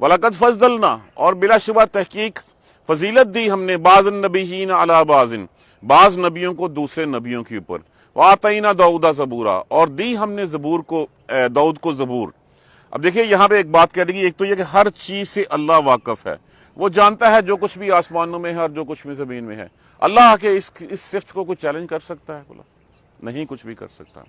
وَلَقَدْ فَضَّلْنَا، اور بلا شبہ تحقیق فضیلت دی ہم نے بعض النبیین علی بعض، بعض نبیوں کو دوسرے نبیوں کے اوپر، وَآتَيْنَا دَاوُدَ زَبُورًا، اور دی ہم نے زبور کو داؤد کو زبور۔ اب دیکھیے یہاں پہ ایک بات کہہ دی گئی، ایک تو یہ کہ ہر چیز سے اللہ واقف ہے، وہ جانتا ہے جو کچھ بھی آسمانوں میں ہے اور جو کچھ بھی زمین میں ہے۔ اللہ کے اس صفت کو کوئی چیلنج کر سکتا ہے؟ بولا نہیں، کچھ بھی کر سکتا۔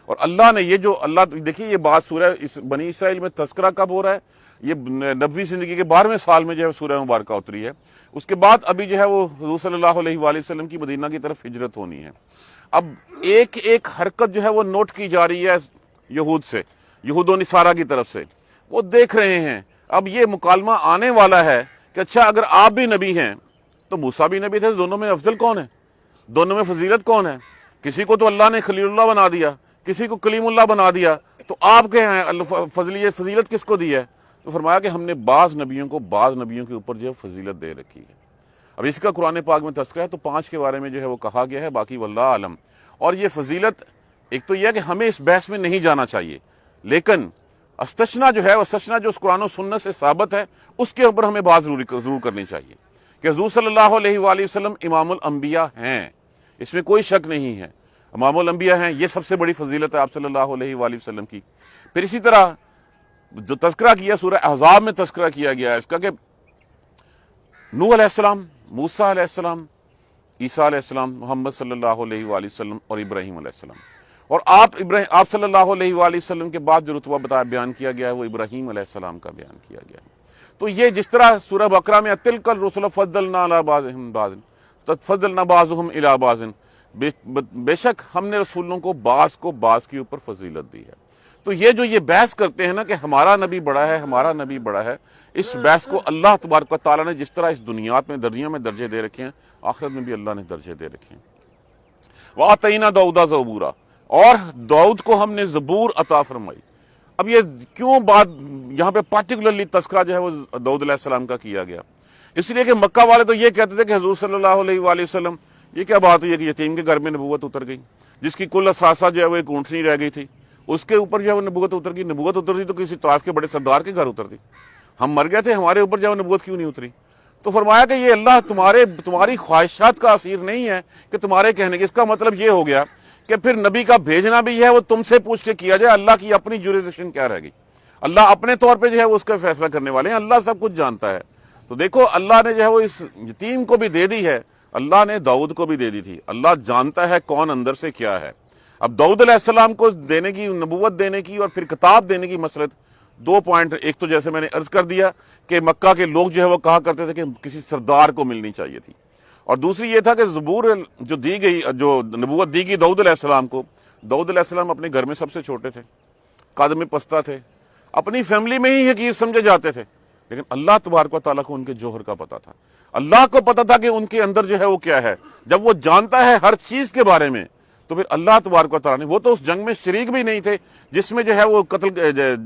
اور اللہ نے یہ جو اللہ، دیکھیے یہ بات سورہ بنی اسرائیل میں تذکرہ کب ہو رہا ہے؟ یہ نبوی زندگی کے 12ویں سال میں جو ہے سورہ مبارکہ اتری ہے، اس کے بعد ابھی جو ہے وہ حضور صلی اللہ علیہ وآلہ وسلم کی مدینہ کی طرف ہجرت ہونی ہے۔ اب ایک ایک حرکت جو ہے وہ نوٹ کی جا رہی ہے یہود و نصارہ کی طرف سے، وہ دیکھ رہے ہیں۔ اب یہ مکالمہ آنے والا ہے کہ اچھا اگر آپ بھی نبی ہیں تو موسیٰ بھی نبی تھے، دونوں میں افضل کون ہے؟ دونوں میں فضیلت کون ہے؟ کسی کو تو اللہ نے خلیل اللہ بنا دیا، کسی کو کلیم اللہ بنا دیا، تو آپ کے ہیں فضیلت کس کو دی ہے؟ تو فرمایا کہ ہم نے بعض نبیوں کو بعض نبیوں کے اوپر جو ہے فضیلت دے رکھی ہے۔ اب اس کا قرآن پاک میں تذکرہ ہے تو 5 کے بارے میں جو ہے وہ کہا گیا ہے، باقی واللہ عالم۔ اور یہ فضیلت ایک تو یہ ہے کہ ہمیں اس بحث میں نہیں جانا چاہیے، لیکن استثنا جو ہے، استثنا جو اس قرآن و سنت سے ثابت ہے، اس کے اوپر ہمیں بات ضرور کرنی چاہیے کہ حضور صلی اللہ علیہ وآلہ وسلم امام الانبیاء ہیں، اس میں کوئی شک نہیں ہے، امام الانبیاء ہیں، یہ سب سے بڑی فضیلت ہے آپ صلی اللہ علیہ وآلہ وسلم کی۔ پھر اسی طرح جو تذکرہ کیا سورہ احزاب میں تذکرہ کیا گیا ہے اس کا کہ نوح علیہ السلام، موسیٰ علیہ السلام، عیسیٰ علیہ السلام، محمد صلی اللہ علیہ وآلہ وسلم اور ابراہیم علیہ السلام، اور آپ صلی اللہ علیہ وآلہ وسلم کے بعد جو رتبہ بیان کیا گیا ہے وہ ابراہیم علیہ السلام کا بیان کیا گیا ہے۔ تو یہ جس طرح سورہ بقرہ میں تِلْکَ الرُّسُلُ فَضَّلْنَا عَلَىٰ بَعْضِهِمْ بَعْضٍ فَضَّلْنَا بَعْضُهُمْ إِلَىٰ بَعْضٍ، بے شک ہم نے رسولوں کو بعض کے اوپر فضیلت دی ہے۔ تو یہ جو یہ بحث کرتے ہیں نا کہ ہمارا نبی بڑا ہے، ہمارا نبی بڑا ہے، اس بحث کو اللہ تبارک و تعالیٰ نے جس طرح اس دنیا میں درجے دے رکھے ہیں، آخرت میں بھی اللہ نے درجے دے رکھے ہیں۔ وَآتَيْنَا دَاوُدَ زَبُورًا، اور داؤد کو ہم نے زبور عطا فرمائی۔ اب یہ کیوں بات یہاں پہ پارٹیکولرلی تذکرہ جو ہے وہ داؤد علیہ السلام کا کیا گیا؟ اس لیے کہ مکہ والے تو یہ کہتے تھے کہ حضور صلی اللہ علیہ وآلہ وسلم، یہ کیا بات ہے کہ یتیم کے گھر میں نبوت اتر گئی، جس کی کل اثاثہ جو ہے وہ ایک اونٹنی رہ گئی تھی، اس کے اوپر جو ہے وہ نبوت اتر گئی۔ نبوت اترتی تو کسی طائف کے بڑے سردار کے گھر اترتی، ہم مر گئے تھے، ہمارے اوپر جو ہے نبوت کیوں نہیں اتری؟ تو فرمایا کہ یہ اللہ تمہاری خواہشات کا اثیر نہیں ہے کہ تمہارے کہنے کے، اس کا مطلب یہ ہو گیا کہ پھر نبی کا بھیجنا بھی ہے وہ تم سے پوچھ کے کیا جائے، اللہ کی اپنی جوریزیشن کیا رہ گئی؟ اللہ اپنے طور پہ جو ہے وہ اس کا فیصلہ کرنے والے ہیں، اللہ سب کچھ جانتا ہے۔ تو دیکھو اللہ نے جو ہے وہ اس یتیم کو بھی دے دی ہے، اللہ نے داؤد کو بھی دے دی تھی، اللہ جانتا ہے کون اندر سے کیا ہے۔ اب داؤد علیہ السلام کو دینے کی، نبوت دینے کی اور پھر کتاب دینے کی مسئلت 2 پوائنٹ، ایک تو جیسے میں نے عرض کر دیا کہ مکہ کے لوگ جو ہے وہ کہا کرتے تھے کہ کسی سردار کو ملنی چاہیے تھی، اور دوسری یہ تھا کہ زبور جو دی گئی، جو نبوت دی گئی داؤد علیہ السلام کو، داؤد علیہ السلام اپنے گھر میں سب سے چھوٹے تھے، قد میں پستہ تھے، اپنی فیملی میں ہی حقیر سمجھے جاتے تھے، لیکن اللہ تبارک و تعالیٰ کو ان کے جوہر کا پتہ تھا، اللہ کو پتہ تھا کہ ان کے اندر جو ہے وہ کیا ہے۔ جب وہ جانتا ہے ہر چیز کے بارے میں تو پھر اللہ تبارک و تعالیٰ نے، وہ تو اس جنگ میں شریک بھی نہیں تھے جس میں جو ہے وہ قتل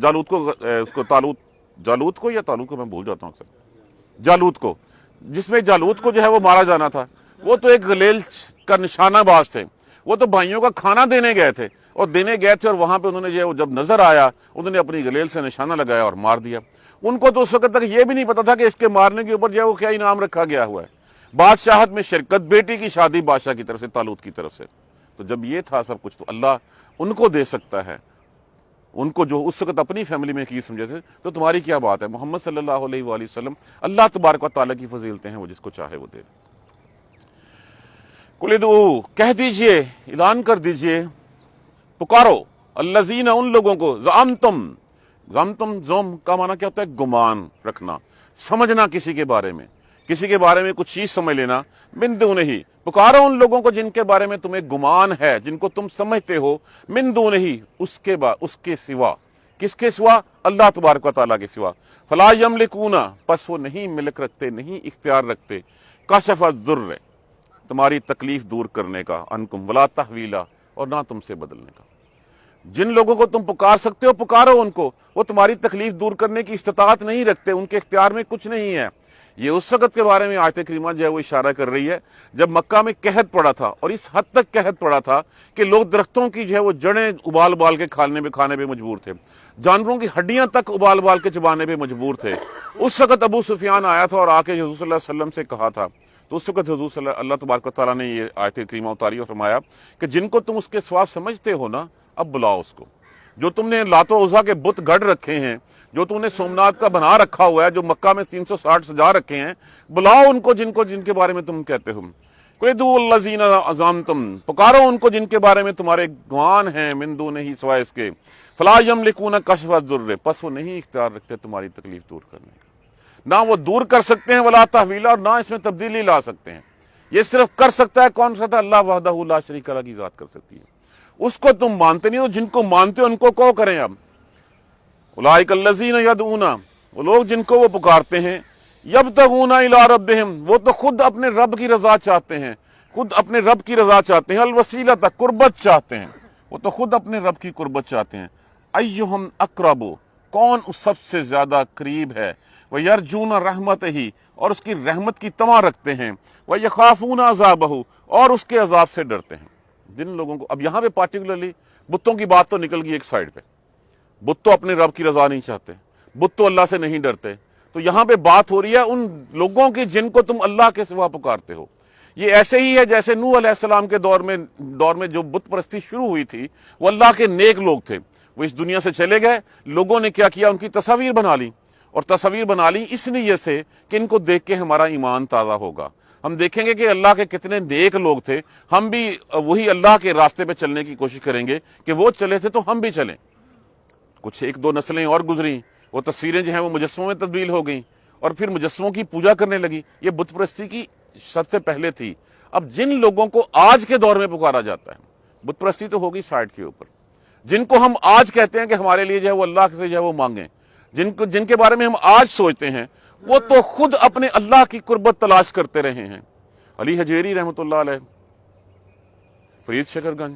جالوت کو یا طالوت کو میں بھول جاتا ہوں اکثر، جالوت کو، جس میں جالوت کو جو ہے وہ مارا جانا تھا، وہ تو ایک غلیل کا نشانہ باز تھے، وہ تو بھائیوں کا کھانا دینے گئے تھے اور وہاں پہ انہوں نے جو جب نظر آیا انہوں نے اپنی غلیل سے نشانہ لگایا اور مار دیا۔ ان کو تو اس وقت تک یہ بھی نہیں پتا تھا کہ اس کے مارنے کے اوپر جو ہے وہ کیا انعام رکھا گیا ہوا ہے، بادشاہت میں شرکت، بیٹی کی شادی بادشاہ کی طرف سے، طالوت کی طرف سے۔ تو جب یہ تھا سب کچھ تو اللہ ان کو دے سکتا ہے، ان کو جو اس وقت اپنی فیملی میں کی سمجھے تھے، تو تمہاری کیا بات ہے؟ محمد صلی اللہ علیہ وآلہ وسلم، اللہ تبارک و تعالیٰ کی فضیلتیں ہیں، وہ جس کو چاہے وہ دے دے۔ قُلِ ادْعُوا، کہہ دیجئے، اعلان کر دیجئے، پکارو، الذین، ان لوگوں کو، زعمتم زوم کا معنی کیا ہوتا ہے؟ گمان رکھنا، سمجھنا، کسی کے بارے میں کچھ چیز سمجھ لینا، من دونہ، پکارو ان لوگوں کو جن کے بارے میں تمہیں گمان ہے، جن کو تم سمجھتے ہو، من دونہ، اس کے سوا، کس کے سوا؟ اللہ تبارک و تعالیٰ کے سوا، فلا یملکون، پس وہ نہیں ملک رکھتے، نہیں اختیار رکھتے، کاشف الضر، تمہاری تکلیف دور کرنے کا، عنکم، ولا تحویلا، اور نہ تم سے بدلنے کا۔ جن لوگوں کو تم پکار سکتے ہو پکارو ان کو، وہ تمہاری تکلیف دور کرنے کی استطاعت نہیں رکھتے، ان کے اختیار میں کچھ نہیں ہے۔ یہ اس وقت کے بارے میں آیت کریمہ جو ہے وہ اشارہ کر رہی ہے جب مکہ میں قحط پڑا تھا، اور اس حد تک قحط پڑا تھا کہ لوگ درختوں کی جو ہے وہ جڑیں ابال کے کھانے پہ مجبور تھے، جانوروں کی ہڈیاں تک ابال کے چبانے پہ مجبور تھے۔ اس وقت ابو سفیان آیا تھا اور آ کے حضور صلی اللہ علیہ وسلم سے کہا تھا، تو اس وقت حضور اللہ تبارک و تعالیٰ نے یہ آیت کریمہ اتاری اور فرمایا کہ جن کو تم اس کے ثواب سمجھتے ہو نا، اب بلاؤ اس کو۔ جو تم نے لات و عزا کے بت گڑھ رکھے ہیں، جو تم نے سومنات کا بنا رکھا ہوا ہے، جو مکہ میں 360 سجا رکھے ہیں، بلاؤ ان کو جن کے بارے میں تم کہتے ہو۔ قُلِ الَّذِينَ زَعَمْتُمْ، پکارو ان کو جن کے بارے میں تمہارے گمان ہیں، من دونہ سوائے اس کے، فَلَا يَمْلِكُونَ كَشْفَ الضُّرِّ، پس وہ نہیں اختیار رکھتے تمہاری تکلیف دور کرنے کا، نہ وہ دور کر سکتے ہیں، وَلَا تَحْوِيلًا، اور نہ اس میں تبدیلی لا سکتے ہیں۔ یہ صرف کر سکتا ہے کون سکتا ہے؟ اللہ وحدہ لا شریک لہ کی ذات کر سکتی ہے۔ اس کو تم مانتے نہیں ہو، جن کو مانتے ہو ان کو کہو کریں۔ اب اولئک الذین یدعون، وہ لوگ جن کو وہ پکارتے ہیں، یبتغون الی ربہم، وہ تو خود اپنے رب کی رضا چاہتے ہیں، خود اپنے رب کی رضا چاہتے ہیں، الوسیلۃ، قربت چاہتے ہیں، وہ تو خود اپنے رب کی قربت چاہتے ہیں۔ ایہم اقرب، کون سب سے زیادہ قریب ہے، ویرجون رحمتہ، اور اس کی رحمت کی طمع رکھتے ہیں، ویخافون عذابہ، اور اس کے عذاب سے ڈرتے ہیں۔ جن لوگوں کو، اب یہاں پہ پارٹیکولرلی بتوں کی بات تو نکل گئی ایک سائڈ پہ، بت تو اپنے رب کی رضا نہیں چاہتے، بت تو اللہ سے نہیں ڈرتے، تو یہاں پہ بات ہو رہی ہے ان لوگوں کی جن کو تم اللہ کے سوا پکارتے ہو۔ یہ ایسے ہی ہے جیسے نوح علیہ السلام کے دور میں جو بت پرستی شروع ہوئی تھی، وہ اللہ کے نیک لوگ تھے، وہ اس دنیا سے چلے گئے، لوگوں نے کیا کیا، ان کی تصاویر بنا لی، اور تصاویر بنا لی اس لیے سے کہ ان کو دیکھ کے ہمارا ایمان تازہ ہوگا، ہم دیکھیں گے کہ اللہ کے کتنے نیک لوگ تھے، ہم بھی وہی اللہ کے راستے پہ چلنے کی کوشش کریں گے کہ وہ چلے تھے تو ہم بھی چلیں۔ کچھ ایک دو نسلیں اور گزریں، وہ تصویریں جو ہیں وہ مجسموں میں تبدیل ہو گئیں، اور پھر مجسموں کی پوجا کرنے لگی۔ یہ بت پرستی کی سب سے پہلے تھی۔ اب جن لوگوں کو آج کے دور میں پکارا جاتا ہے، بت پرستی تو ہوگی سائڈ کے اوپر، جن کو ہم آج کہتے ہیں کہ ہمارے لیے جو ہے وہ اللہ سے جو ہے وہ مانگیں، جن کے بارے میں ہم آج سوچتے ہیں، وہ تو خود اپنے اللہ کی قربت تلاش کرتے رہے ہیں۔ علی حجویری رحمۃ اللہ علیہ، فرید شکر گنج،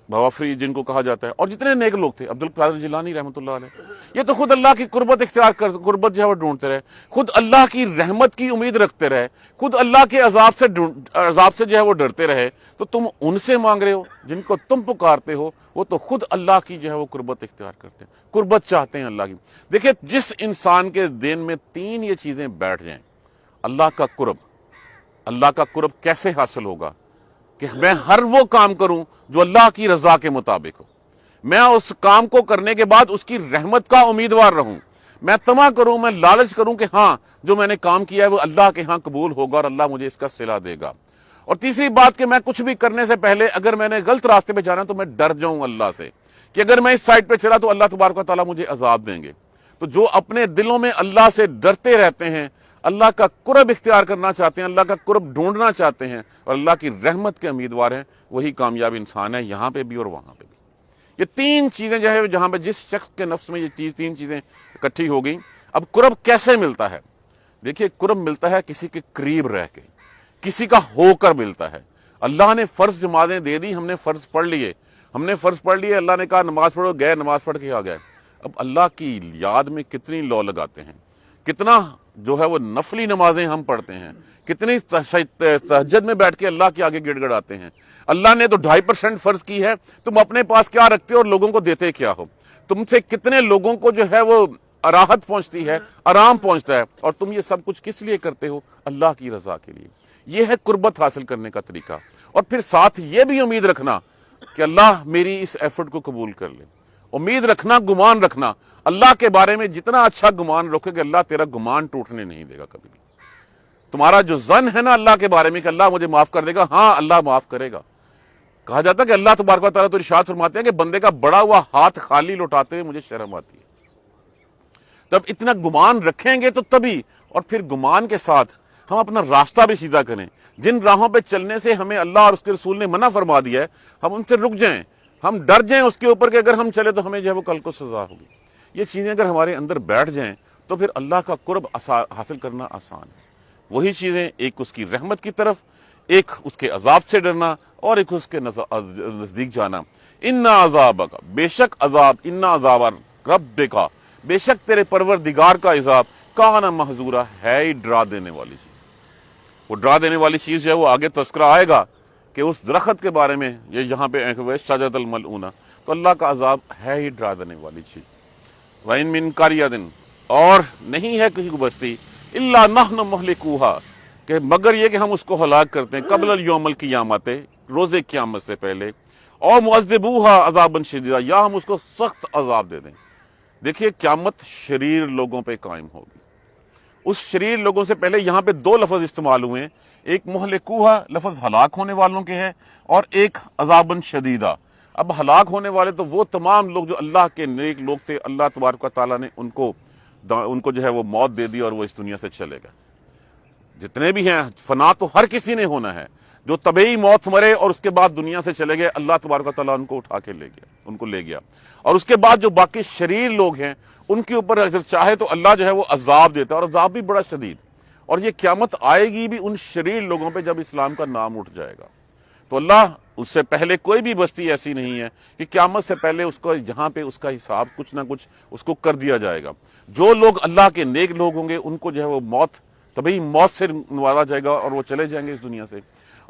بابا فرید جن کو کہا جاتا ہے، اور جتنے نیک لوگ تھے، عبد القادر جیلانی رحمۃ اللہ علیہ، یہ تو خود اللہ کی قربت قربت جو ہے وہ ڈھونڈتے رہے، خود اللہ کی رحمت کی امید رکھتے رہے، خود اللہ کے عذاب سے جو ہے وہ ڈرتے رہے، تو تم ان سے مانگ رہے ہو، جن کو تم پکارتے ہو وہ تو خود اللہ کی جو ہے وہ قربت اختیار کرتے ہیں، قربت چاہتے ہیں اللہ کی۔ دیکھیں، جس انسان کے دین میں تین یہ چیزیں بیٹھ جائیں، اللہ کا قرب کیسے حاصل ہوگا؟ کہ میں ہر وہ کام کروں جو اللہ کی رضا کے مطابق ہو، میں اس کام کو کرنے کے بعد اس کی رحمت کا امیدوار رہوں، میں طمع کروں، میں لالچ کروں کہ ہاں جو میں نے کام کیا ہے وہ اللہ کے ہاں قبول ہوگا اور اللہ مجھے اس کا صلہ دے گا۔ اور تیسری بات کہ میں کچھ بھی کرنے سے پہلے اگر میں نے غلط راستے پہ جانا تو میں ڈر جاؤں اللہ سے کہ اگر میں اس سائٹ پہ چلا تو اللہ تبارک و تعالیٰ مجھے عذاب دیں گے۔ تو جو اپنے دلوں میں اللہ سے ڈرتے رہتے ہیں، اللہ کا قرب اختیار کرنا چاہتے ہیں، اللہ کا قرب ڈھونڈنا چاہتے ہیں اور اللہ کی رحمت کے امیدوار ہیں، وہی کامیاب انسان ہے، یہاں پہ بھی اور وہاں پہ بھی۔ یہ تین چیزیں جو ہے جہاں پہ جس شخص کے نفس میں یہ تین چیزیں اکٹھی ہو گئیں۔ اب قرب کیسے ملتا ہے؟ دیکھیے، قرب ملتا ہے کسی کے قریب رہ کے، کسی کا ہو کر ملتا ہے۔ اللہ نے فرض نمازیں دے دی، ہم نے فرض پڑھ لیے، اللہ نے کہا نماز پڑھو، گئے نماز پڑھ کے آ گئے۔ اب اللہ کی یاد میں کتنی لو لگاتے ہیں، کتنا جو ہے وہ نفلی نمازیں ہم پڑھتے ہیں، کتنی تہجد میں بیٹھ کے اللہ کے آگے گڑ گڑاتے ہیں۔ اللہ نے تو 2.5% فرض کی ہے، تم اپنے پاس کیا رکھتے ہو اور لوگوں کو دیتے کیا ہو؟ تم سے کتنے لوگوں کو جو ہے وہ راحت پہنچتی ہے، آرام پہنچتا ہے، اور تم یہ سب کچھ کس لیے کرتے ہو؟ اللہ کی رضا کے لیے۔ یہ ہے قربت حاصل کرنے کا طریقہ۔ اور پھر ساتھ یہ بھی امید رکھنا کہ اللہ میری اس ایفرٹ کو قبول کر لے، امید رکھنا، گمان رکھنا، اللہ کے بارے میں جتنا اچھا گمان رکھے کہ اللہ تیرا گمان ٹوٹنے نہیں دے گا کبھی بھی۔ تمہارا جو ظن ہے نا اللہ کے بارے میں کہ اللہ مجھے معاف کر دے گا، ہاں اللہ معاف کرے گا۔ کہا جاتا ہے کہ اللہ تبارک و تعالیٰ تو ارشاد فرماتے ہیں کہ بندے کا بڑا ہوا ہاتھ خالی لوٹاتے ہوئے مجھے شرم آتی ہے۔ تب اتنا گمان رکھیں گے تو تبھی، اور پھر گمان کے ساتھ ہم اپنا راستہ بھی سیدھا کریں۔ جن راہوں پہ چلنے سے ہمیں اللہ اور اس کے رسول نے منع فرما دیا ہے، ہم ان سے رک جائیں، ہم ڈر جائیں اس کے اوپر کہ اگر ہم چلے تو ہمیں جو ہے وہ کل کو سزا ہوگی۔ یہ چیزیں اگر ہمارے اندر بیٹھ جائیں تو پھر اللہ کا قرب حاصل کرنا آسان ہے۔ وہی چیزیں، ایک اس کی رحمت کی طرف، ایک اس کے عذاب سے ڈرنا، اور ایک اس کے نزدیک جانا۔ ان عذابک، بے شک عذاب، ان عذاب ربک، بے شک تیرے پروردگار کا عذاب کان محذورا ہے ہی ڈرا دینے والی چیز. وہ ڈرا دینے والی چیز جو ہے وہ آگے تذکرہ آئے گا کہ اس درخت کے بارے میں یہ یہاں پہ شجرۃ الملعونہ، تو اللہ کا عذاب ہے ہی ڈرا دینے والی چیز. وَإِن مِّن قَرْيَةٍ، اور نہیں ہے کسی کو بستی، الا نحن مہلکوہا، کہ مگر یہ کہ ہم اس کو ہلاک کرتے ہیں، قبل الیوم القیامت، روز قیامت سے پہلے، اور معذبوہا عذابا شدیدا، یا ہم اس کو سخت عذاب دے دیں. دیکھیے قیامت شریر لوگوں پہ قائم ہوگی. اس شریر لوگوں سے پہلے یہاں پہ دو لفظ استعمال ہوئے ہیں، ایک مہلکوہا لفظ ہلاک ہونے والوں کے ہے، اور ایک عذابا شدیدا. اب ہلاک ہونے والے تو وہ تمام لوگ جو اللہ کے نیک لوگ تھے، اللہ تبارک و تعالیٰ نے ان کو جو ہے وہ موت دے دی اور وہ اس دنیا سے چلے گئے. جتنے بھی ہیں فنا تو ہر کسی نے ہونا ہے. جو طبعی موت مرے اور اس کے بعد دنیا سے چلے گئے، اللہ تبارک و تعالیٰ ان کو اٹھا کے لے گیا. اور اس کے بعد جو باقی شریر لوگ ہیں ان کے اوپر اگر چاہے تو اللہ جو ہے وہ عذاب دیتا ہے، اور عذاب بھی بڑا شدید. اور یہ قیامت آئے گی بھی ان شریر لوگوں پہ جب اسلام کا نام اٹھ جائے گا. تو اللہ اس سے پہلے کوئی بھی بستی ایسی نہیں ہے کہ قیامت سے پہلے اس کو جہاں پہ اس کا حساب کچھ نہ کچھ اس کو کر دیا جائے گا. جو لوگ اللہ کے نیک لوگ ہوں گے ان کو جو ہے وہ طبعی موت سے نوازا جائے گا اور وہ چلے جائیں گے اس دنیا سے.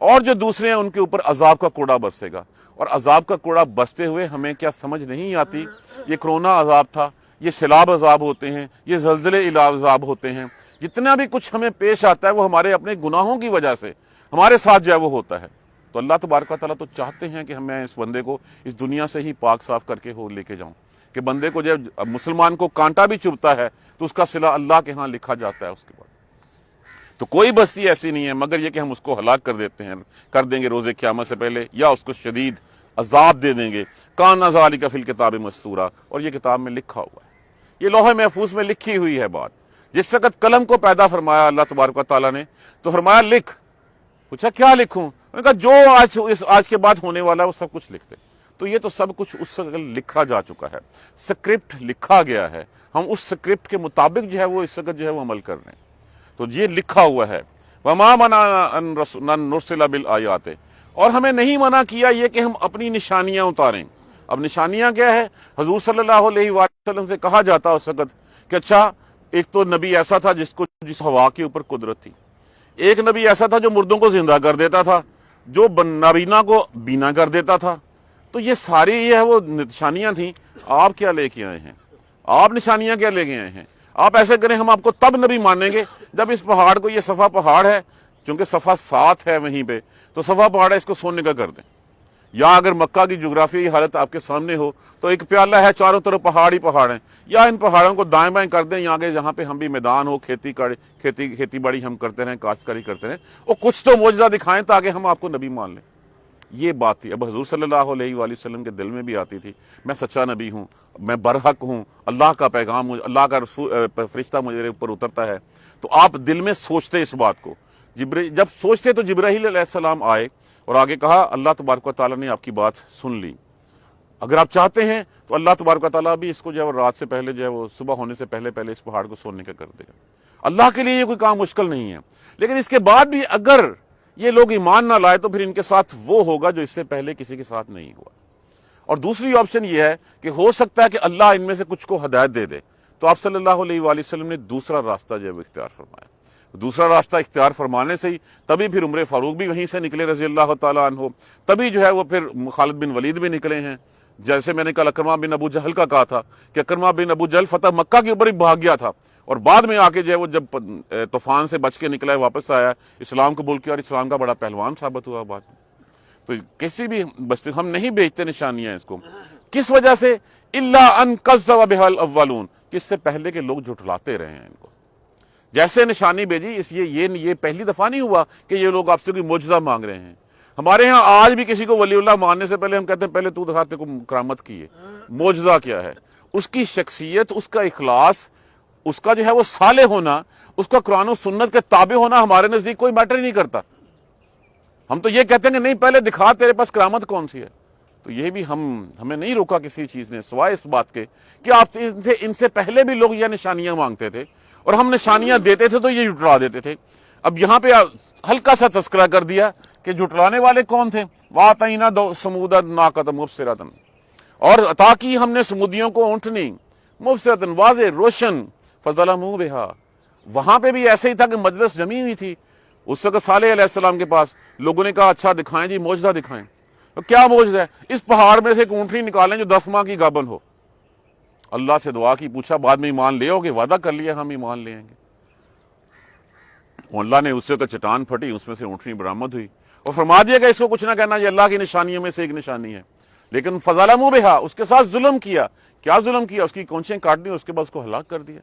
اور جو دوسرے ہیں ان کے اوپر عذاب کا کوڑا برسے گا. اور عذاب کا کوڑا برستے ہوئے ہمیں کیا سمجھ نہیں آتی، یہ کرونا عذاب تھا، یہ سیلاب عذاب ہوتے ہیں، یہ زلزلے عذاب ہوتے ہیں، جتنا بھی کچھ ہمیں پیش آتا ہے وہ ہمارے اپنے گناہوں کی وجہ سے ہمارے ساتھ جو ہے وہ ہوتا ہے. تو اللہ تبارک و تعالیٰ تو چاہتے ہیں کہ میں اس بندے کو اس دنیا سے ہی پاک صاف کر کے لے کے جاؤں، کہ بندے کو جب مسلمان کو کانٹا بھی چبھتا ہے تو اس کا صلہ اللہ کے ہاں لکھا جاتا ہے اس کے بعد. تو کوئی بستی ایسی نہیں ہے مگر یہ کہ ہم اس کو ہلاک کر دیں گے روز قیامت سے پہلے، یا اس کو شدید عذاب دے دیں گے. کان ذالک فی الکتاب مستورا، اور یہ کتاب میں لکھا ہوا ہے، یہ لوح محفوظ میں لکھی ہوئی ہے بات. جس وقت قلم کو پیدا فرمایا اللہ تبارک و تعالیٰ نے تو فرمایا لکھ. پوچھا کیا لکھوں؟ انہوں نے کہا جو آج کے بعد ہونے والا ہے وہ سب کچھ لکھ دے. تو یہ تو سب کچھ اس وقت لکھا جا چکا ہے، سکرپٹ لکھا گیا ہے، ہم اس سکرپٹ کے مطابق جو ہے وہ اس وقت جو ہے وہ عمل کر رہے ہیں. تو یہ لکھا ہوا ہے. وما منعنا ان نرسل بالآیات، اور ہمیں نہیں منع کیا یہ کہ ہم اپنی نشانیاں اتاریں. اب نشانیاں کیا ہے؟ حضور صلی اللہ علیہ وسلم سے کہا جاتا اس وقت کہ اچھا ایک تو نبی ایسا تھا جس ہوا کے اوپر قدرت تھی، ایک نبی ایسا تھا جو مردوں کو زندہ کر دیتا تھا، جو نابینا کو بینا کر دیتا تھا. تو یہ ساری یہ ہے وہ نشانیاں تھیں. آپ کیا لے کے آئے ہیں؟ آپ نشانیاں کیا لے کے آئے ہیں؟ آپ ایسے کریں ہم آپ کو تب نبی مانیں گے جب اس پہاڑ کو، یہ صفا پہاڑ ہے چونکہ صفا 7 ہے وہیں پہ، تو صفا پہاڑ ہے اس کو سونے کا کر دیں. یا اگر مکہ کی جغرافیائی حالت آپ کے سامنے ہو تو ایک پیالہ ہے، چاروں طرف پہاڑ ہی پہاڑ ہیں، یا ان پہاڑوں کو دائیں بائیں کر دیں، یہاں کے جہاں پہ ہم بھی میدان ہو، کھیتی باڑی ہم کرتے رہیں، کاشتکاری کرتے رہیں، اور کچھ تو معجزہ دکھائیں تاکہ ہم آپ کو نبی مان لیں. یہ بات تھی. اب حضور صلی اللہ علیہ وآلہ وسلم کے دل میں بھی آتی تھی میں سچا نبی ہوں، میں برحق ہوں، اللہ کا پیغام، اللہ کا فرشتہ مجھے اوپر اترتا ہے. تو آپ دل میں سوچتے اس بات کو. جب سوچتے تو جبرائیل علیہ السلام آئے اور آگے کہا اللہ تبارک و تعالیٰ نے آپ کی بات سن لی. اگر آپ چاہتے ہیں تو اللہ تبارک و تعالیٰ بھی اس کو جو ہے وہ رات سے پہلے جو ہے وہ صبح ہونے سے پہلے اس پہاڑ کو سونے کا کر دے گا. اللہ کے لیے یہ کوئی کام مشکل نہیں ہے. لیکن اس کے بعد بھی اگر یہ لوگ ایمان نہ لائے تو پھر ان کے ساتھ وہ ہوگا جو اس سے پہلے کسی کے ساتھ نہیں ہوا. اور دوسری آپشن یہ ہے کہ ہو سکتا ہے کہ اللہ ان میں سے کچھ کو ہدایت دے دے. تو آپ صلی اللہ علیہ وآلہ وسلم نے دوسرا راستہ جو ہے وہ اختیار فرمایا. دوسرا راستہ اختیار فرمانے سے ہی تبھی پھر عمر فاروق بھی وہیں سے نکلے رضی اللہ تعالیٰ عنہ، تبھی جو ہے وہ پھر خالد بن ولید بھی نکلے ہیں. جیسے میں نے کل اکرمہ بن ابو جہل کا کہا تھا کہ اکرمہ بن ابو جہل فتح مکہ کے اوپر ہی بھاگ گیا تھا، اور بعد میں آ کے جو ہے وہ جب طوفان سے بچ کے نکلا ہے، واپس آیا، اسلام قبول کیا اور اسلام کا بڑا پہلوان ثابت ہوا بعد میں. تو کسی بھی بستی ہم نہیں بیچتے نشانیاں اس کو. کس وجہ سے؟ الا ان کذب بها الاولون، کہ اس سے پہلے کے لوگ جھٹلاتے رہے ہیں ان کو. جیسے نشانی بھیجی یہ پہلی دفعہ نہیں ہوا کہ یہ لوگ آپ سے کوئی معجزہ مانگ رہے ہیں. ہمارے ہاں آج بھی کسی کو ولی اللہ ماننے سے پہلے ہم کہتے ہیں پہلے تو دکھاتے کو کرامت کی ہے، معجزہ کیا ہے. اس کی شخصیت، اس کا اخلاص، اس کا جو ہے وہ صالح ہونا، اس کا قرآن و سنت کے تابع ہونا ہمارے نزدیک کوئی میٹر ہی نہیں کرتا. ہم تو یہ کہتے ہیں کہ نہیں پہلے دکھا تیرے پاس کرامت کون سی ہے. تو یہ بھی ہمیں نہیں روکا کسی چیز نے سوائے اس بات کے کہ آپ ان سے پہلے بھی لوگ یہ نشانیاں مانگتے تھے اور ہم نشانیاں دیتے تھے تو یہ جھٹلا دیتے تھے. اب یہاں پہ ہلکا سا تذکرہ کر دیا کہ جھٹلانے والے کون تھے. وَآتَيْنَا ثَمُودَ النَّاقَةَ مُبْصِرَةً، اور عطا کی ہم نے سمودیوں کو اونٹنی مبصرۃ واضح روشن فظلموا بہا، وہاں پہ بھی ایسے ہی تھا کہ مجلس جمی ہوئی تھی اس وقت صالح علیہ السلام کے پاس. لوگوں نے کہا اچھا دکھائیں جی معجزہ دکھائیں. تو کیا معجزہ ہے؟ اس پہاڑ میں سے ایک اونٹنی نکالیں جو 10 ماہ کی گابن ہو. اللہ سے دعا کی، پوچھا بعد میں ایمان لے ہوگے؟ وعدہ کر لیا ہم ایمان لے آئیں گے. اللہ نے اس سے چٹان پھٹی، اس میں سے اونٹنی برآمد ہوئی اور فرما دیا کہ اس کو کچھ نہ کہنا، یہ اللہ کی نشانیوں میں سے ایک نشانی ہے. لیکن فظلموا بہا، اس کے ساتھ ظلم کیا. کیا ظلم کیا؟ اس کی کونچیں کاٹ دی، اس کے بعد اس کو ہلاک کر دیا.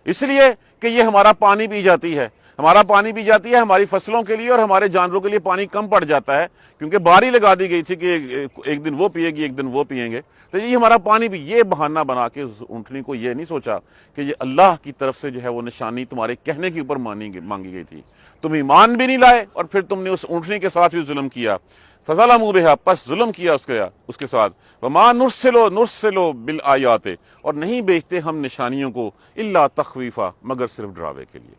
اس لیے کہ یہ ہمارا پانی پی جاتی ہے، ہمارا پانی پی جاتی ہے، ہماری فصلوں کے لیے اور ہمارے جانوروں کے لیے پانی کم پڑ جاتا ہے کیونکہ باری لگا دی گئی تھی کہ ایک دن وہ پیے گی ایک دن وہ پیئیں گے. تو یہ ہمارا پانی بھی، یہ بہانہ بنا کے اس اونٹنی کو یہ نہیں سوچا کہ یہ اللہ کی طرف سے جو ہے وہ نشانی تمہارے کہنے کے اوپر مانگی گئی تھی. تم ایمان بھی نہیں لائے اور پھر تم نے اس اونٹنی کے ساتھ بھی ظلم کیا. فظلموا بہا، پس ظلم کیا اس کے ساتھ. وما نرسل بالآیات، اور نہیں بھیجتے ہم نشانیوں کو الا تخویفا، مگر صرف ڈراوے کے لیے.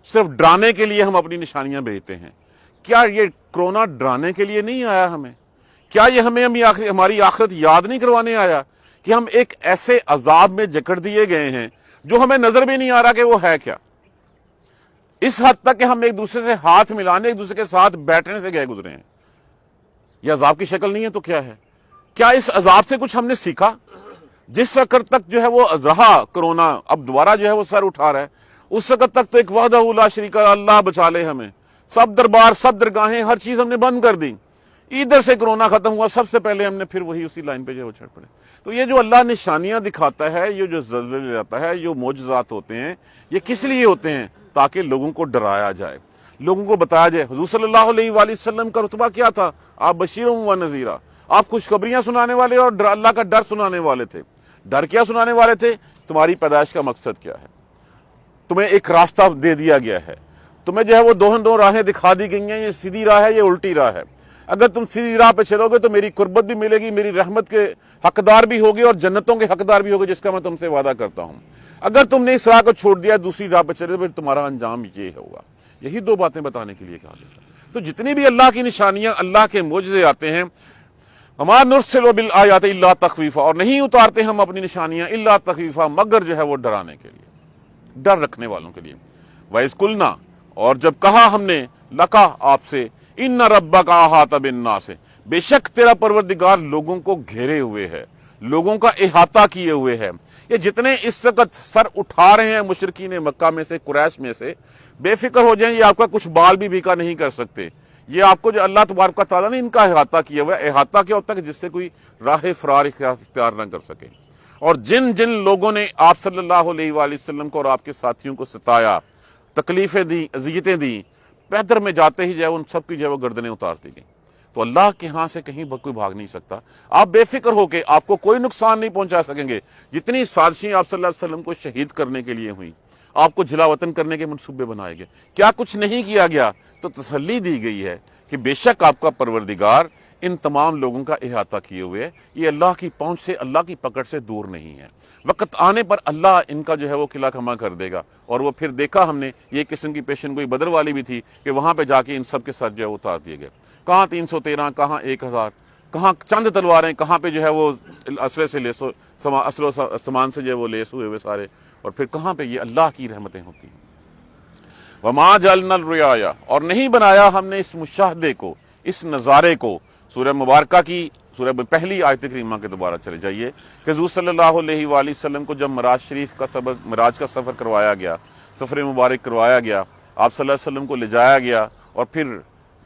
صرف ڈرانے کے لیے ہم اپنی نشانیاں بھیجتے ہیں. کیا یہ کرونا ڈرانے کے لیے نہیں آیا ہمیں؟ کیا یہ ہمیں ہماری آخرت یاد نہیں کروانے آیا کہ ہم ایک ایسے عذاب میں جکڑ دیے گئے ہیں جو ہمیں نظر بھی نہیں آ رہا کہ وہ ہے کیا؟ اس حد تک کہ ہم ایک دوسرے سے ہاتھ ملانے، ایک دوسرے کے ساتھ بیٹھنے سے گئے گزرے ہیں. یہ عذاب کی شکل نہیں ہے تو کیا ہے؟ کیا اس عذاب سے کچھ ہم نے سیکھا؟ جس وقت تک جو ہے وہ رہا کرونا، اب دوبارہ جو ہے وہ سر اٹھا رہا ہے، اس وقت تک تو ایک وحدہ لا شریک اللہ بچا لے ہمیں. سب دربار، سب درگاہیں، ہر چیز ہم نے بند کر دی. ادھر سے کرونا ختم ہوا، سب سے پہلے ہم نے پھر وہی اسی لائن پہ جو ہے وہ چڑھ پڑے. تو یہ جو اللہ نشانیاں دکھاتا ہے، یہ جو زلزلے لاتا ہے، جو معجزات ہوتے ہیں، یہ کس لیے ہوتے ہیں؟ تاکہ لوگوں کو ڈرایا جائے، لوگوں کو بتایا جائے. حضور صلی اللہ علیہ وآلہ وسلم کا رتبہ کیا تھا؟ آپ بشیر و نذیرہ، آپ خوشخبریاں سنانے والے اور اللہ کا ڈر سنانے والے تھے. ڈر کیا سنانے والے تھے؟ تمہاری پیدائش کا مقصد کیا ہے، تمہیں ایک راستہ دے دیا گیا ہے، تمہیں جو ہے وہ دو راہیں دکھا دی گئی ہیں، یہ سیدھی راہ ہے، یہ الٹی راہ ہے. اگر تم سیدھی راہ پہ چلو گے تو میری قربت بھی ملے گی، میری رحمت کے حقدار بھی ہوگے اور جنتوں کے حقدار بھی ہوگے، جس کا میں تم سے وعدہ کرتا ہوں. اگر تم نے اس راہ کو چھوڑ دیا، دوسری راہ پہ چلے تو پھر تمہارا انجام یہ ہوگا. یہی دو باتیں بتانے کے لیے کہا گیا. تو جتنی بھی اللہ کی نشانیاں، اللہ کے معجزے آتے ہیں، وما نرسل بالآیات الا تخویفا، اور نہیں اتارتے ہم اپنی نشانیاں الا تخویفا، مگر جو ہے وہ ڈرانے کے لیے، ڈر رکھنے والوں کے لیے. وَإِذْ قُلْنَا، اور جب کہا ہم نے، لکا آپ سے، ان ربک احاط بالناس، بے شک تیرا پروردگار لوگوں کو گھیرے ہوئے ہے، لوگوں کا احاطہ کیے ہوئے ہے. یہ جتنے اس وقت سر اٹھا رہے ہیں مشرکین مکہ میں سے، قریش میں سے، بے فکر ہو جائیں، یہ آپ کا کچھ بال بھی بھیکا نہیں کر سکتے. یہ آپ کو جو اللہ تبارک و تعالیٰ نے ان کا احاطہ کیا ہوا ہے. احاطہ کیا ہوتا ہے؟ کہ جس سے کوئی راہ فرار اختیار نہ کر سکے. اور جن جن لوگوں نے آپ صلی اللہ علیہ وآلہ وسلم کو اور آپ کے ساتھیوں کو ستایا، تکلیفیں دیں، اذیتیں دیں، پیدر میں جاتے ہی جو ہے ان سب کی جو ہے وہ گردنیں اتارتی گئیں. تو اللہ کے ہاں سے کہیں کوئی بھاگ نہیں سکتا. آپ بے فکر ہو کے، آپ کو کوئی نقصان نہیں پہنچا سکیں گے. جتنی سازشیں آپ صلی اللہ علیہ وسلم کو شہید کرنے کے لیے ہوئیں، آپ کو جلا وطن کرنے کے منصوبے بنائے گئے، کیا کچھ نہیں کیا گیا؟ تو تسلی دی گئی ہے کہ بے شک آپ کا پروردگار ان تمام لوگوں کا احاطہ کیے ہوئے ہے. یہ اللہ کی پہنچ سے، اللہ کی پکڑ سے دور نہیں ہے. وقت آنے پر اللہ ان کا جو ہے وہ قلعہ کھما کر دے گا. اور وہ پھر دیکھا ہم نے، یہ قسم کی پیشن گوئی بدر والی بھی تھی کہ وہاں پہ جا کے ان سب کے ساتھ جو ہے اتار دیے گئے. کہاں 313، کہاں 1000، کہاں چند تلواریں، کہاں پہ جو ہے وہ اسلحے سے لیس، اسلحے و سامان سے جو ہے وہ لیس ہوئے ہوئے سارے، اور پھر کہاں پہ یہ اللہ کی رحمتیں ہوتی ہیں. وما جعلنا الرؤیا، اور نہیں بنایا ہم نے اس مشاہدے کو، اس نظارے کو. سورہ مبارکہ کی سورہ پہلی آیت کریمہ کے دوبارہ چلے جائیے کہ حضور صلی اللہ علیہ وآلہ وسلم کو جب معراج کا سفر کروایا گیا، سفر مبارک کروایا گیا، آپ صلی اللہ علیہ وسلم کو لے جایا گیا اور پھر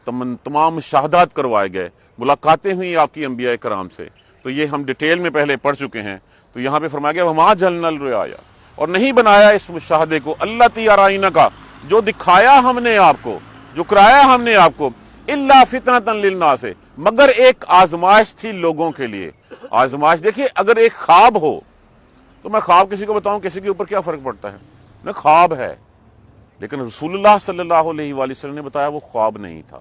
تمام مشاہدات کروائے گئے، ملاقاتیں ہوئیں آپ کی انبیاء کرام سے. تو یہ ہم ڈیٹیل میں پہلے پڑھ چکے ہیں. تو یہاں پہ فرمایا گیا وما جعلنا الرؤیا، اور نہیں بنایا اس مشاہدے کو، اللتی ارینکا، جو دکھایا ہم نے آپ کو، جو کرایا ہم نے آپ کو، الا فتنۃ للناس، مگر ایک آزمائش تھی لوگوں کے لیے. آزمائش دیکھیے، اگر ایک خواب ہو تو میں خواب کسی کو بتاؤں، کسی کے اوپر کیا فرق پڑتا ہے؟ نہ خواب ہے. لیکن رسول اللہ صلی اللہ علیہ وآلہ وسلم نے بتایا وہ خواب نہیں تھا.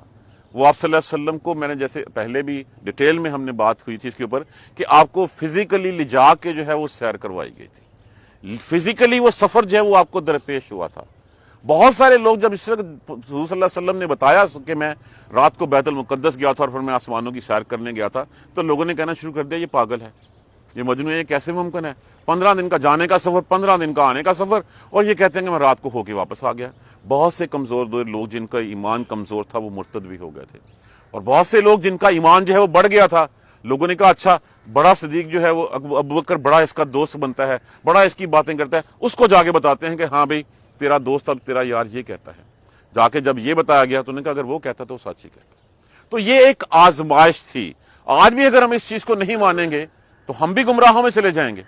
وہ آپ صلی اللہ علیہ وسلم کو، میں نے جیسے پہلے بھی ڈیٹیل میں ہم نے بات ہوئی تھی اس کے اوپر، کہ آپ کو فزیکلی لے جا کے جو ہے وہ سیر کروائی گئی تھی. فزیکلی وہ سفر جو ہے وہ آپ کو درپیش ہوا تھا. بہت سارے لوگ جب اس وقت حضور صلی اللہ علیہ وسلم نے بتایا کہ میں رات کو بیت المقدس گیا تھا اور پھر میں آسمانوں کی سیر کرنے گیا تھا، تو لوگوں نے کہنا شروع کر دیا یہ پاگل ہے، یہ مجنون یہ کیسے ممکن ہے؟ 15 دن کا جانے کا سفر، 15 دن کا آنے کا سفر، اور یہ کہتے ہیں کہ میں رات کو ہو کے واپس آ گیا۔ بہت سے کمزور لوگ جن کا ایمان کمزور تھا وہ مرتد بھی ہو گئے تھے، اور بہت سے لوگ جن کا ایمان جو ہے وہ بڑھ گیا تھا، لوگوں نے کہا اچھا بڑا صدیق جو ہے وہ ابوبکر بڑا اس کا دوست بنتا ہے، بڑا اس کی باتیں کرتا ہے، اس کو جا کے بتاتے ہیں کہ ہاں بھئی تیرا دوست اب تیرا یار یہ کہتا ہے۔ جا کے جب یہ بتایا گیا تو انہوں نے کہا اگر وہ کہتا تو سچ ہی کہتا۔ تو یہ ایک آزمائش تھی۔ آج بھی اگر ہم اس چیز کو نہیں مانیں گے تو ہم بھی گمراہوں میں چلے جائیں گے۔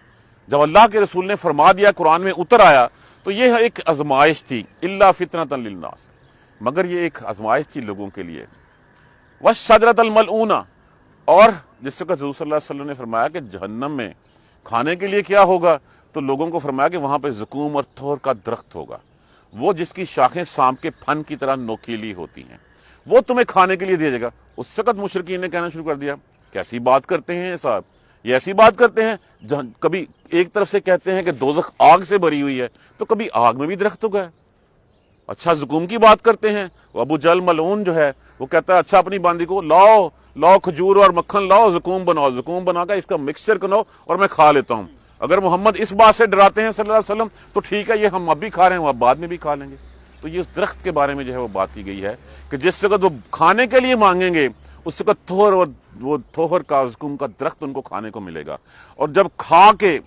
جب اللہ کے رسول نے فرما دیا، قرآن میں اتر آیا، تو یہ ایک آزمائش تھی، الا فتنۃ للناس، مگر یہ ایک آزمائش تھی لوگوں کے لیے۔ والشجرۃ الملعونہ، اور جس وقت حضور صلی اللہ علیہ وسلم نے فرمایا کہ جہنم میں کھانے کے لیے کیا ہوگا، تو لوگوں کو فرمایا کہ وہاں پہ زقوم اور تھور کا درخت ہوگا، وہ جس کی شاخیں سانپ کے پھن کی طرح نوکیلی ہوتی ہیں، وہ تمہیں کھانے کے لیے دیا جائے گا۔ اس وقت مشرکین نے کہنا شروع کر دیا کیسی بات کرتے ہیں صاحب، یہ ایسی بات کرتے ہیں جہاں کبھی ایک طرف سے کہتے ہیں کہ دوزخ آگ سے بھری ہوئی ہے، تو کبھی آگ میں بھی درخت ہوگا۔ اچھا زقوم کی بات کرتے ہیں، وہ ابو جہل ملعون جو ہے وہ کہتا ہے اچھا اپنی باندی کو لاؤ کھجور اور مکھن لاؤ، زقوم بناؤ، زقوم بنا کے اس کا مکسچر بناؤ اور میں کھا لیتا ہوں۔ اگر محمد اس بات سے ڈراتے ہیں صلی اللہ علیہ وسلم تو ٹھیک ہے، یہ ہم اب بھی کھا رہے ہیں، وہ اب بعد میں بھی کھا لیں گے۔ تو یہ اس درخت کے بارے میں جو ہے وہ بات کی گئی ہے کہ جس وقت وہ کھانے کے لیے مانگیں گے اس وقت تھور اور وہ تھور کا زقوم کا درخت ان کو کھانے کو ملے گا، اور جب کھا کے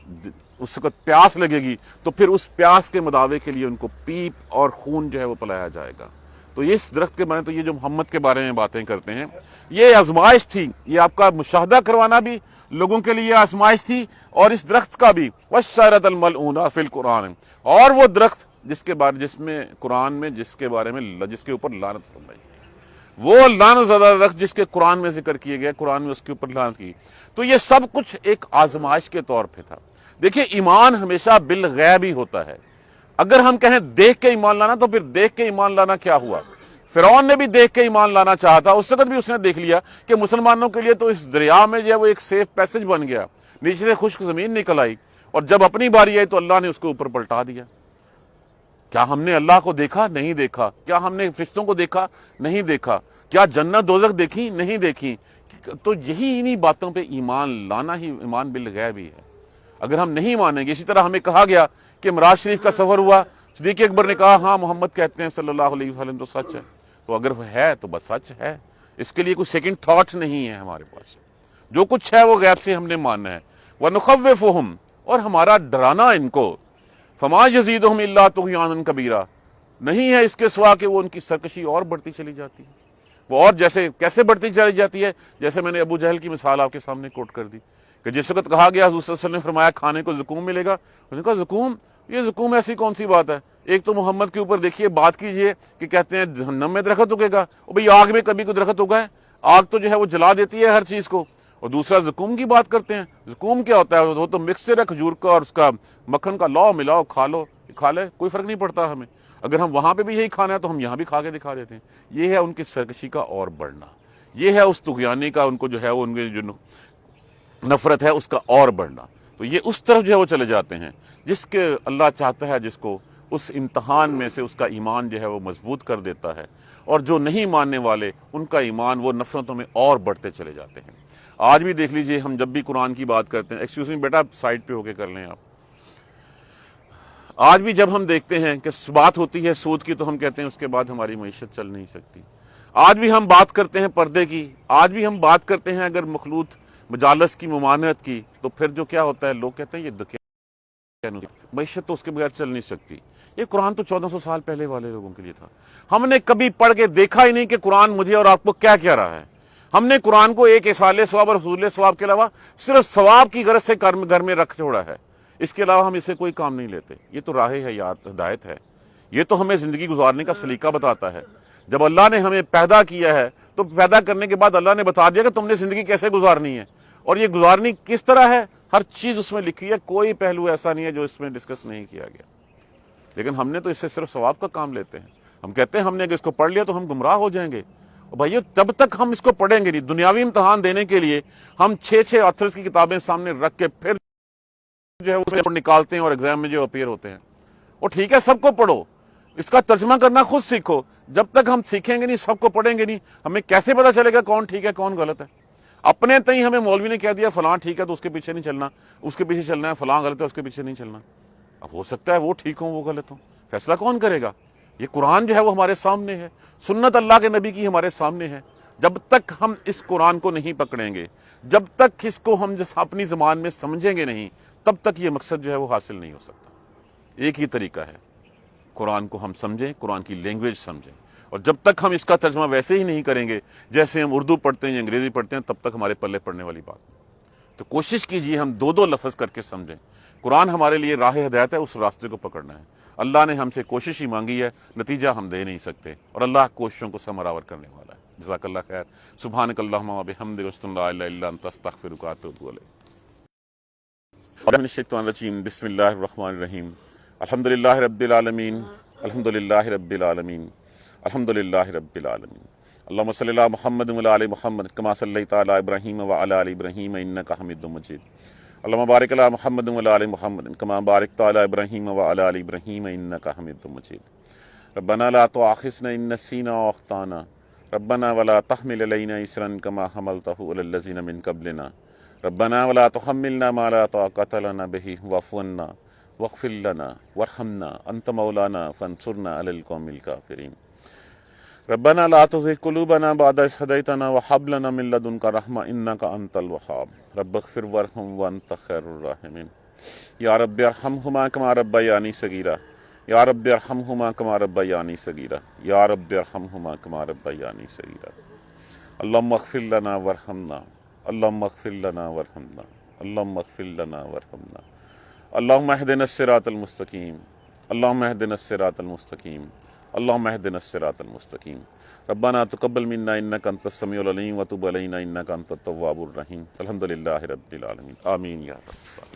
اس وقت پیاس لگے گی تو پھر اس پیاس کے مداوے کے لیے ان کو پیپ اور خون جو ہے وہ پلایا جائے گا۔ تو یہ اس درخت کے بارے میں، تو یہ جو محمد کے بارے میں باتیں کرتے ہیں، یہ آزمائش تھی، یہ آپ کا مشاہدہ کروانا بھی لوگوں کے لیے آزمائش تھی، اور اس درخت کا بھی والشجرۃ الملعونہ فی القرآن، اور وہ درخت جس کے بارے جس میں قرآن میں جس کے بارے میں جس کے اوپر لعنت فرمائی، وہ لعنت زدہ درخت جس کے قرآن میں ذکر کیے گئے، قرآن میں اس کے اوپر لعنت کی۔ تو یہ سب کچھ ایک آزمائش کے طور پہ تھا۔ دیکھیں ایمان ہمیشہ بالغیب ہی ہوتا ہے۔ اگر ہم کہیں دیکھ کے ایمان لانا تو پھر دیکھ کے ایمان لانا کیا ہوا؟ فرعون نے بھی دیکھ کے ایمان لانا چاہا تھا، اس وقت بھی اس نے دیکھ لیا کہ مسلمانوں کے لیے تو اس دریا میں جو ہے وہ ایک سیف پیسج بن گیا، نیچے سے خشک زمین نکل آئی، اور جب اپنی باری آئی تو اللہ نے اس کو اوپر پلٹا دیا۔ کیا ہم نے اللہ کو دیکھا؟ نہیں دیکھا۔ کیا ہم نے فرشتوں کو دیکھا؟ نہیں دیکھا۔ کیا جنت دوزخ دیکھی؟ نہیں دیکھی۔ تو یہی انہی باتوں پہ ایمان لانا ہی ایمان بالغیب ہی ہے۔ اگر ہم نہیں مانیں گے، اسی طرح ہمیں کہا گیا کہ معراج شریف کا سفر ہوا، صدیق اکبر نے کہا ہاں محمد کہتے ہیں صلی اللہ علیہ وسلم تو سچ ہے، تو اگر وہ ہے تو بس سچ ہے، اس کے لیے کوئی سیکنڈ تھاٹ نہیں ہے ہمارے پاس، جو کچھ ہے وہ غیب سے ہم نے ماننا ہے۔ وَنُخَوِّفُهُمْ، اور ہمارا ڈرانا ان کو، فَمَا يَزِيدُهُمْ إِلَّا طُغْيَانًا كَبِيرًا، نہیں ہے اس کے سوا کہ وہ ان کی سرکشی اور بڑھتی چلی جاتی ہے۔ وہ اور کیسے بڑھتی چلی جاتی ہے؟ جیسے میں نے ابو جہل کی مثال آپ کے سامنے کوٹ کر دی کہ جس وقت کہا گیا حضور صلی اللہ علیہ وسلم نے فرمایا کھانے کو زقوم ملے گا، انہوں نے کہا زقوم؟ یہ زقوم ایسی کون سی بات ہے؟ ایک تو محمد کے اوپر دیکھیے بات کیجئے کہ کہتے ہیں جہنم میں درخت اگے گا، اور بھئی آگ میں کبھی کوئی درخت اگا ہے؟ آگ تو جو ہے وہ جلا دیتی ہے ہر چیز کو۔ اور دوسرا زقوم کی بات کرتے ہیں، زقوم کیا ہوتا ہے؟ وہ تو مکسچر ہے کھجور کا اور اس کا مکھن کا، لاؤ ملاؤ کھا لے، کوئی فرق نہیں پڑتا ہمیں۔ اگر ہم وہاں پہ بھی یہی کھانا ہے تو ہم یہاں بھی کھا کے دکھا دیتے ہیں۔ یہ ہے ان کی سرکشی کا اور بڑھنا، یہ ہے اس طغیانی کا، ان کو جو ہے وہ ان کے جو نفرت ہے اس کا اور بڑھنا۔ تو یہ اس طرف جو ہے وہ چلے جاتے ہیں جس کے اللہ چاہتا ہے جس کو اس امتحان میں سے اس کا ایمان جو ہے وہ مضبوط کر دیتا ہے، اور جو نہیں ماننے والے ان کا ایمان وہ نفرتوں میں اور بڑھتے چلے جاتے ہیں۔ آج بھی دیکھ لیجئے ہم جب بھی قرآن کی بات کرتے ہیں، ایکسکیوز می بیٹا سائڈ پہ ہو کے کر لیں آپ، آج بھی جب ہم دیکھتے ہیں کہ بات ہوتی ہے سود کی تو ہم کہتے ہیں اس کے بعد ہماری معیشت چل نہیں سکتی۔ آج بھی ہم بات کرتے ہیں پردے کی، آج بھی ہم بات کرتے ہیں اگر مخلوط مجالس کی، ممانعت کی، تو پھر جو کیا ہوتا ہے لوگ کہتے ہیں یہ معیشت تو اس کے بغیر چل نہیں سکتی۔ یہ قرآن تو 1400 سال پہلے والے لوگوں کے لیے تھا۔ ہم نے کبھی پڑھ کے دیکھا ہی نہیں کہ قرآن مجھے اور آپ کو کیا کہہ رہا ہے۔ ہم نے قرآن کو ایک اصال ثواب اور حصول ثواب کے علاوہ صرف ثواب کی غرض سے گھر میں رکھ چھوڑا ہے، اس کے علاوہ ہم اسے کوئی کام نہیں لیتے۔ یہ تو راہ ہدایت ہے، یہ تو ہمیں زندگی گزارنے کا سلیقہ بتاتا ہے۔ جب اللہ نے ہمیں پیدا کیا ہے تو پیدا کرنے کے بعد اللہ نے بتا دیا کہ تم نے زندگی کیسے گزارنی ہے، اور یہ گزارنی کس طرح ہے، ہر چیز اس میں لکھی ہے، کوئی پہلو ایسا نہیں ہے جو اس میں ڈسکس نہیں کیا گیا۔ لیکن ہم نے تو اس سے صرف ثواب کا کام لیتے ہیں۔ ہم کہتے ہیں ہم نے اگر اس کو پڑھ لیا تو ہم گمراہ ہو جائیں گے۔ اور بھائیو تب تک ہم اس کو پڑھیں گے نہیں، دنیاوی امتحان دینے کے لیے ہم 6 آتھرز کی کتابیں سامنے رکھ کے پھر جو ہے اس میں نکالتے ہیں اور ایگزام میں جو اپیئر ہوتے ہیں۔ اور ٹھیک ہے سب کو پڑھو، اس کا ترجمہ کرنا خود سیکھو، جب تک ہم سیکھیں گے نہیں، سب کو پڑھیں گے نہیں، ہمیں کیسے پتا چلے گا کون ٹھیک ہے کون غلط ہے؟ اپنے تئیں ہمیں مولوی نے کہہ دیا فلاں ٹھیک ہے تو اس کے پیچھے نہیں چلنا، اس کے پیچھے چلنا ہے، فلاں غلط ہے اس کے پیچھے نہیں چلنا۔ اب ہو سکتا ہے وہ ٹھیک ہوں وہ غلط ہوں، فیصلہ کون کرے گا؟ یہ قرآن جو ہے وہ ہمارے سامنے ہے، سنت اللہ کے نبی کی ہمارے سامنے ہے۔ جب تک ہم اس قرآن کو نہیں پکڑیں گے، جب تک اس کو ہم اپنی زبان میں سمجھیں گے نہیں، تب تک یہ مقصد جو ہے وہ حاصل نہیں ہو سکتا۔ ایک ہی طریقہ ہے، قرآن کو ہم سمجھیں، قرآن کی لینگویج سمجھیں، اور جب تک ہم اس کا ترجمہ ویسے ہی نہیں کریں گے جیسے ہم اردو پڑھتے ہیں یا انگریزی پڑھتے ہیں، تب تک ہمارے پلے پڑنے والی بات نہیں۔ تو کوشش کیجیے ہم دو دو لفظ کر کے سمجھیں۔ قرآن ہمارے لیے راہ ہدایت ہے، اس راستے کو پکڑنا ہے۔ اللہ نے ہم سے کوشش ہی مانگی ہے، نتیجہ ہم دے نہیں سکتے، اور اللہ کوششوں کو ثمرآور کرنے والا ہے۔ جزاک اللہ خیر۔ سبحانک اللہم و بحمدک، اشہد ان لا الہ الا انت، استغفرک و اتوب الیک۔ من الشیطان الرجیم، بسم اللہ الرحمن الرحیم۔ الحمد للہ رب العالمین، الحمد للہ رب العالمین، الحمد للہ رب العالمین۔ اللہم صلی علی محمد و علی آل محمد کما صلیت علی ابراہیم و علی آل ابراہیم انک حمید مجید۔ اللہم بارک علی محمد و علی آل محمد کما بارکت علی ابراہیم و علی آل ابراہیم انک حمید مجید۔ ربنا لا تؤاخذنا ان نسینا او اخطانا، ربنا ولا تحمل علینا اصرا کما حملته علی الذین من قبلنا، ربنا ولا تحملنا ما لا طاقة لنا به واعف عنا واغفر لنا وارحمنا انت مولانا فانصرنا على القوم الكافرين۔ ربنا لا تزغ قلوبنا بعد إذ هديتنا وهب لنا من لدنك رحمة إنك أنت الوهاب، رب اغفر وارحم وأنت خير الراحمين۔ یا رب ارحمهما كما ربياني صغيرا، یا رب ارحمهما كما ربياني صغيرا، یا رب ارحمهما كما ربياني صغيرا۔ اللهم اغفر لنا وارحمنا، اللهم اغفر لنا وارحمنا، اللهم اغفر لنا وارحمنا، اللهم اهدنا الصراط المستقيم، اللهم اهدنا الصراط المستقيم، اللهم اهدنا الصراط المستقيم۔ ربنا تقبل منا انك انت السميع العليم وتب علينا انك انت التواب الرحيم۔ الحمد لله رب العالمين، آمين یا رب۔